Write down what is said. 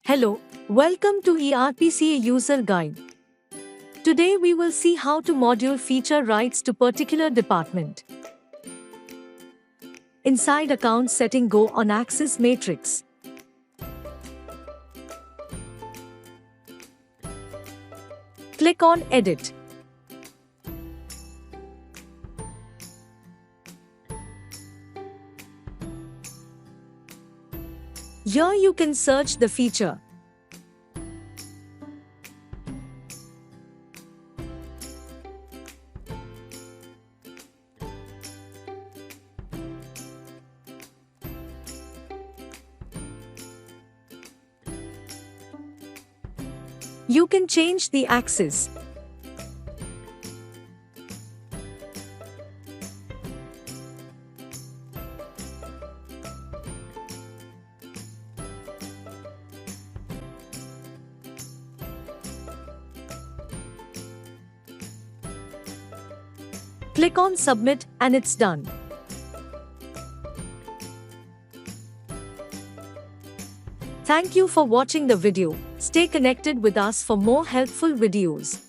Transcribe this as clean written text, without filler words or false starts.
Hello, welcome to ERPCA User Guide. Today we will see how to module feature rights to particular department. Inside account setting, go on Access Matrix. Click on Edit. Here you can search the feature. You can change the access. Click on Submit and it's done. Thank you for watching the video. Stay connected with us for more helpful videos.